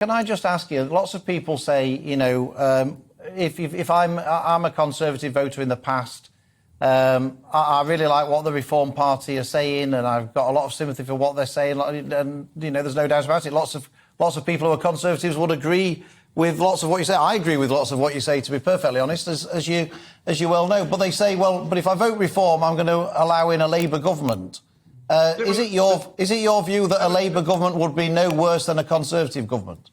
Can I just ask you, lots of people say, you know, if I'm a Conservative voter in the past, I really like what the Reform Party are saying, and I've got a lot of sympathy for what they're saying, and, you know, there's no doubt about it. Lots of people who are Conservatives would agree with lots of what you say. I agree with lots of what you say, to be perfectly honest, as you well know. But they say, well, but if I vote Reform, I'm going to allow in a Labour government. Is it your view that a Labour government would be no worse than a Conservative government?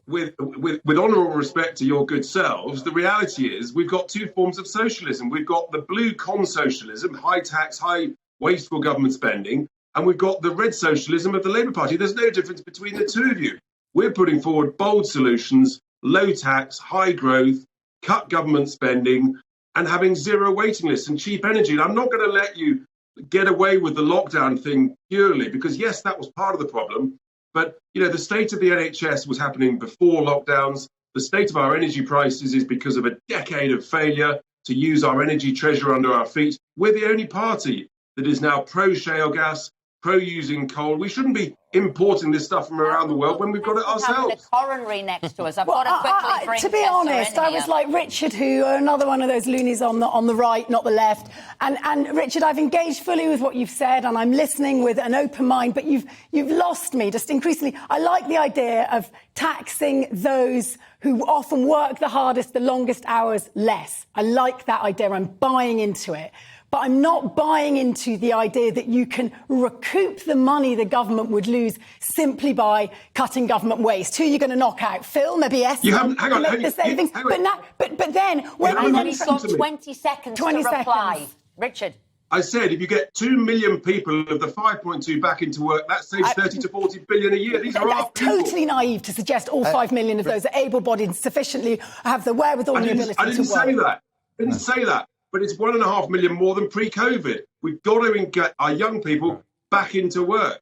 With honourable respect to your good selves, the reality is we've got two forms of socialism. We've got the blue con-socialism, high tax, high wasteful government spending, and we've got the red socialism of the Labour Party. There's no difference between the two of you. We're putting forward bold solutions, low tax, high growth, cut government spending, and having zero waiting lists and cheap energy. And I'm not going to let you get away with the lockdown thing purely because, yes, that was part of the problem. But, you know, the state of the NHS was happening before lockdowns. The state of our energy prices is because of a decade of failure to use our energy treasure under our feet. We're the only party that is now pro-shale gas, pro-using coal. We shouldn't be importing this stuff from around the world when we've got it ourselves. The coronary next to us. I've got to quickly bring to be honest, I was like Richard, who another one of those loonies on the right, not the left. And Richard, I've engaged fully with what you've said, and I'm listening with an open mind. But you've lost me just increasingly. I like the idea of taxing those who often work the hardest, the longest hours, less. I like that idea. I'm buying into it. But I'm not buying into the idea that you can recoup the money the government would lose simply by cutting government waste. Who are you going to knock out? Phil, maybe yes. You haven't, hang on, make the savings. But then when you've only got 20 seconds to reply, Richard. I said if you get 2 million people of the 5.2 back into work, that saves 30 to 40 billion a year. These are our people. That's totally naive to suggest all 5 million of those are able-bodied and sufficiently have the wherewithal and the ability to work. I didn't say that. But it's 1.5 million more than pre-COVID. We've got to get our young people back into work.